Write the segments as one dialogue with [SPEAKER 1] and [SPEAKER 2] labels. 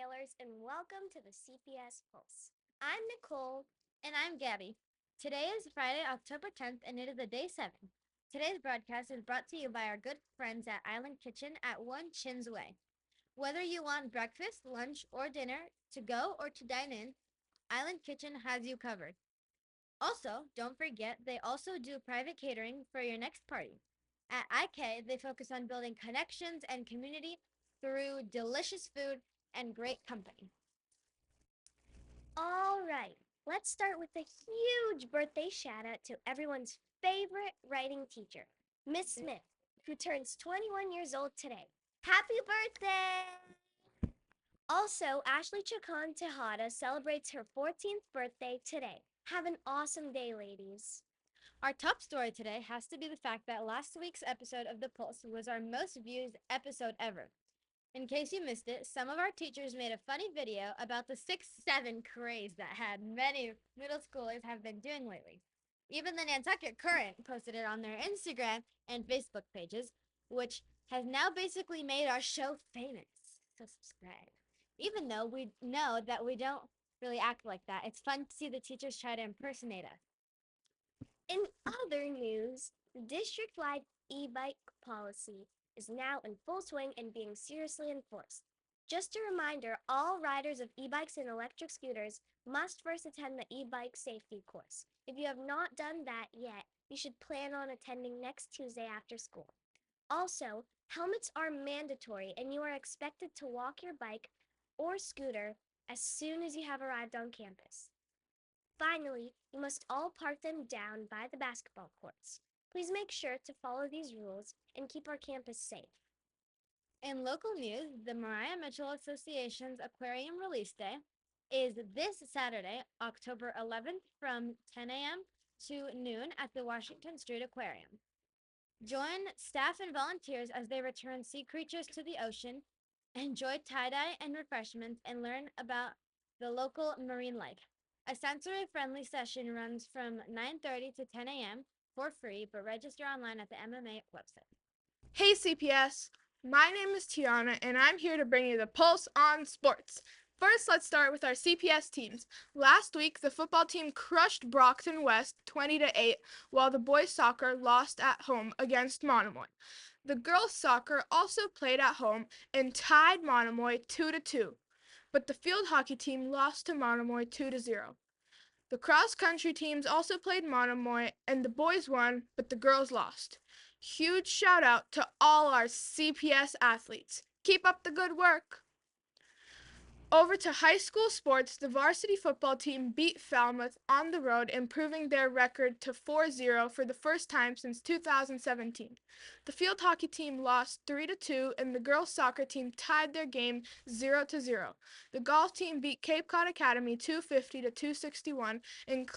[SPEAKER 1] Whalers, and welcome to the CPS Pulse. I'm Nicole.
[SPEAKER 2] And I'm Gabby. Today is Friday, October 10th, and it is the day 7. Today's broadcast is brought to you by our good friends at Island Kitchen at One Chins Way. Whether you want breakfast, lunch, or dinner, to go or to dine in, Island Kitchen has you covered. Also, don't forget, they also do private catering for your next party. At IK, they focus on building connections and community through delicious food and great company.
[SPEAKER 1] All right, let's start with a huge birthday shout out to everyone's favorite writing teacher, Miss Smith, who turns 21 years old today. Happy birthday! Also, Ashley Chacon Tejada celebrates her 14th birthday today. Have an awesome day, ladies.
[SPEAKER 2] Our top story today has to be the fact that last week's episode of The Pulse was our most viewed episode ever. In case you missed it, some of our teachers made a funny video about the 6-7 craze that many middle schoolers have been doing lately. Even the Nantucket Current posted it on their Instagram and Facebook pages, which has now basically made our show famous. So subscribe. Even though we know that we don't really act like that, it's fun to see the teachers try to impersonate us.
[SPEAKER 1] In other news, the district-wide e-bike policy is now in full swing and being seriously enforced. Just a reminder, all riders of e-bikes and electric scooters must first attend the e-bike safety course. If you have not done that yet, you should plan on attending next Tuesday after school. Also, helmets are mandatory and you are expected to walk your bike or scooter as soon as you have arrived on campus. Finally, you must all park them down by the basketball courts. Please make sure to follow these rules and keep our campus safe.
[SPEAKER 2] In local news, the Mariah Mitchell Association's Aquarium Release Day is this Saturday, October 11th from 10 a.m. to noon at the Washington Street Aquarium. Join staff and volunteers as they return sea creatures to the ocean, enjoy tie-dye and refreshments, and learn about the local marine life. A sensory-friendly session runs from 9:30 to 10 a.m. for free, but register online at the MMA website.
[SPEAKER 3] Hey CPS, my name is Tiana and I'm here to bring you the Pulse on Sports. First, let's start with our CPS teams. Last week, the football team crushed Brockton West 20-8, while the boys soccer lost at home against Monomoy. The girls soccer also played at home and tied Monomoy 2-2, but the field hockey team lost to Monomoy 2-0. The cross-country teams also played Monomoy, and the boys won, but the girls lost. Huge shout out to all our CPS athletes. Keep up the good work. Over to high school sports, the varsity football team beat Falmouth on the road, improving their record to 4-0 for the first time since 2017. The field hockey team lost 3-2, and the girls soccer team tied their game 0-0. The golf team beat Cape Cod Academy 250-261 and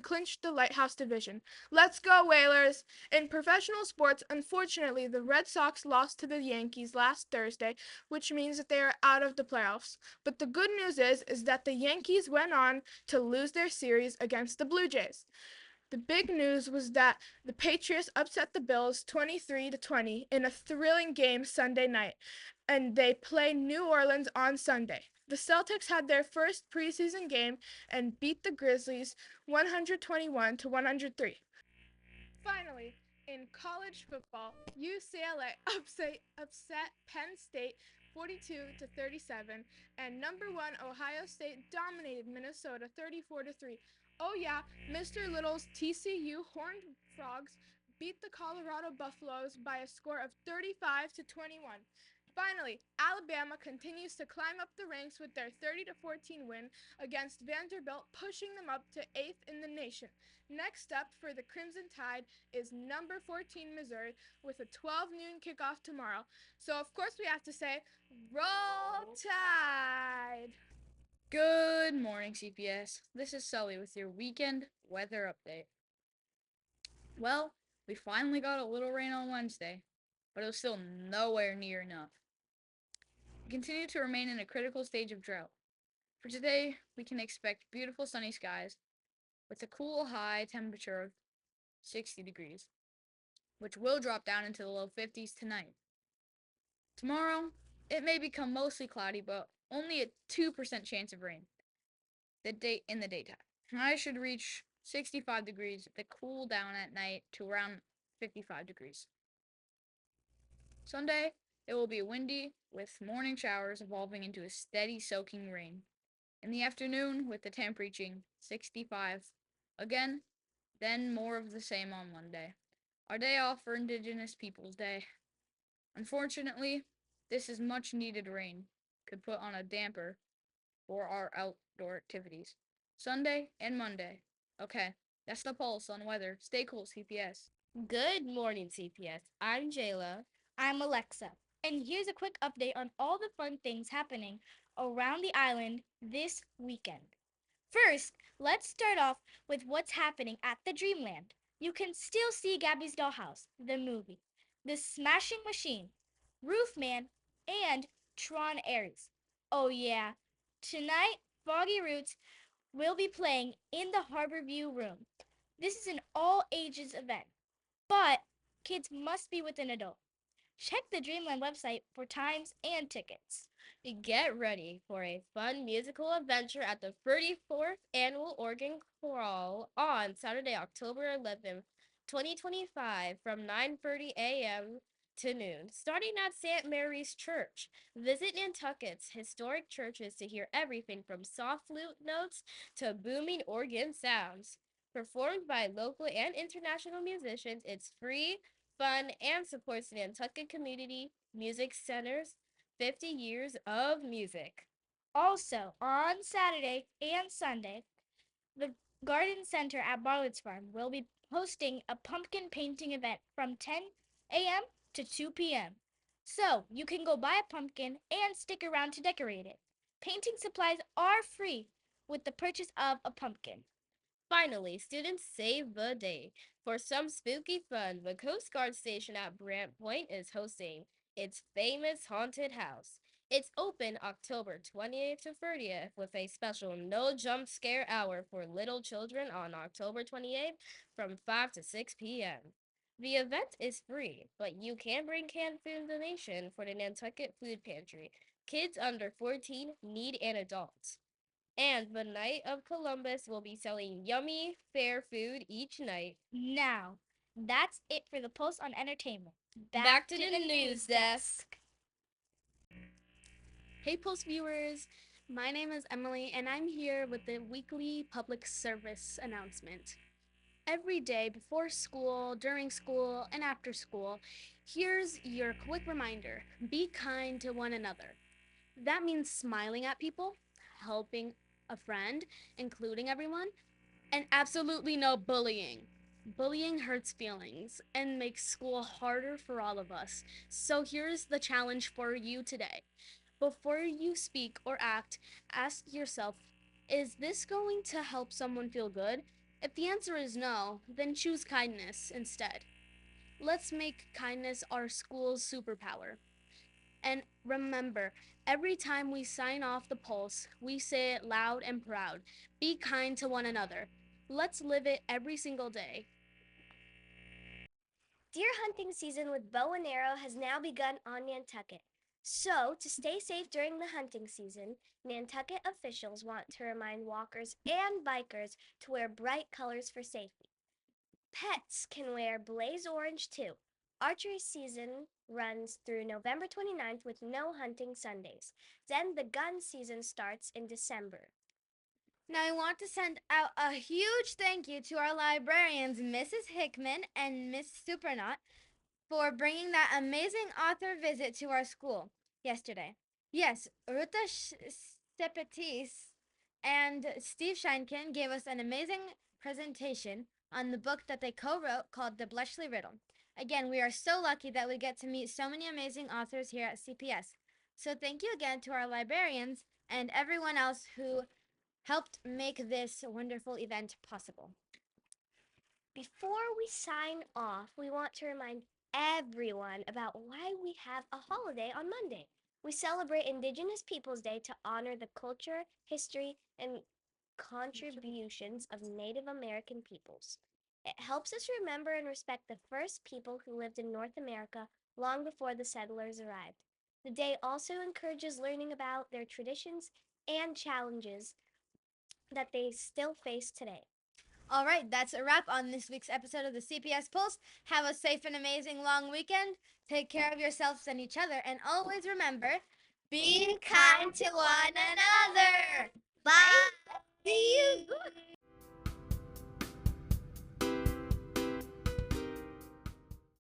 [SPEAKER 3] clinched the Lighthouse Division. Let's go, Whalers! In professional sports, unfortunately, the Red Sox lost to the Yankees last Thursday, which means that they are out of the playoffs. But the good news is that the Yankees went on to lose their series against the Blue Jays. The big news was that the Patriots upset the Bills 23-20 in a thrilling game Sunday night, and they play New Orleans on Sunday. The Celtics had their first preseason game and beat the Grizzlies 121-103. Finally, in college football, UCLA upset Penn State 42-37, and number 1 Ohio State dominated Minnesota 34-3. Oh yeah, Mr. Little's TCU Horned Frogs beat the Colorado Buffaloes by a score of 35-21. Finally, Alabama continues to climb up the ranks with their 30-14 win against Vanderbilt, pushing them up to 8th in the nation. Next up for the Crimson Tide is number 14 Missouri with a 12 noon kickoff tomorrow. So of course we have to say, Roll Tide!
[SPEAKER 4] Good morning, CPS. This is Sully with your weekend weather update. Well, we finally got a little rain on Wednesday, but it was still nowhere near enough. We continue to remain in a critical stage of drought. For today, we can expect beautiful sunny skies with a cool high temperature of 60 degrees, which will drop down into the low 50s tonight. Tomorrow, it may become mostly cloudy, but only a 2% chance of rain in the daytime. I should reach 65 degrees with a cool down at night to around 55 degrees. Sunday, it will be windy with morning showers evolving into a steady soaking rain. In the afternoon, with the temp reaching 65. Again, then more of the same on Monday. Our day off for Indigenous Peoples Day. Unfortunately, this is much needed rain. Could put on a damper for our outdoor activities. Sunday and Monday. Okay, that's the pulse on weather. Stay cool, CPS.
[SPEAKER 2] Good morning, CPS. I'm Jayla.
[SPEAKER 5] I'm Alexa, and here's a quick update on all the fun things happening around the island this weekend. First, let's start off with what's happening at the Dreamland. You can still see Gabby's Dollhouse, the movie, The Smashing Machine, Roofman, and Tron Ares. Oh yeah, tonight Foggy Roots will be playing in the Harborview Room. This is an all ages event, but kids must be with an adult. Check the Dreamland website for times and tickets.
[SPEAKER 2] Get ready for a fun musical adventure at the 34th Annual Organ Crawl on Saturday, October 11th, 2025 from 9:30 a.m. to noon, starting at St. Mary's Church. Visit Nantucket's historic churches to hear everything from soft flute notes to booming organ sounds. Performed by local and international musicians, it's free, fun, and supports the Nantucket Community Music Center's 50 years of music.
[SPEAKER 5] Also, on Saturday and Sunday, the Garden Center at Bartlett's Farm will be hosting a pumpkin painting event from 10 a.m. to 2 p.m. So you can go buy a pumpkin and stick around to decorate it. Painting supplies are free with the purchase of a pumpkin.
[SPEAKER 2] Finally, students save the day. For some spooky fun, the Coast Guard station at Brant Point is hosting its famous haunted house. It's open October 28th to 30th with a special no jump scare hour for little children on October 28th from 5 to 6 p.m. The event is free, but you can bring canned food donation for the Nantucket Food Pantry. Kids under 14 need an adult. And the Night of Columbus will be selling yummy, fair food each night.
[SPEAKER 5] Now, that's it for the Pulse on Entertainment.
[SPEAKER 2] Back to the news desk.
[SPEAKER 6] Hey, Pulse viewers! My name is Emily, and I'm here with the weekly public service announcement. Every day before school, during school, and after school, here's your quick reminder: be kind to one another. That means smiling at people, helping a friend, including everyone, and absolutely no bullying. Bullying hurts feelings and makes school harder for all of us. So here's the challenge for you today. Before you speak or act, ask yourself, is this going to help someone feel good? If the answer is no, then choose kindness instead. Let's make kindness our school's superpower. And remember, every time we sign off the pulse, we say it loud and proud. Be kind to one another. Let's live it every single day.
[SPEAKER 1] Deer hunting season with bow and arrow has now begun on Nantucket. So, to stay safe during the hunting season, Nantucket officials want to remind walkers and bikers to wear bright colors for safety. Pets can wear blaze orange too. Archery season runs through November 29th with no hunting Sundays. Then the gun season starts in December.
[SPEAKER 2] Now, I want to send out a huge thank you to our librarians, Mrs. Hickman and Miss Supernaut, for bringing that amazing author visit to our school yesterday. Yes, Ruta Sepetis and Steve Scheinken gave us an amazing presentation on the book that they co-wrote called The Bletchley Riddle. Again, we are so lucky that we get to meet so many amazing authors here at CPS. So thank you again to our librarians and everyone else who helped make this wonderful event possible.
[SPEAKER 1] Before we sign off, we want to remind everyone about why we have a holiday on Monday. We celebrate Indigenous Peoples Day to honor the culture, history, and contributions of Native American peoples. It helps us remember and respect the first people who lived in North America long before the settlers arrived. The day also encourages learning about their traditions and challenges that they still face today.
[SPEAKER 2] All right, that's a wrap on this week's episode of the CPS Pulse. Have a safe and amazing long weekend. Take care of yourselves and each other. And always remember, be kind to one another. Bye. See you.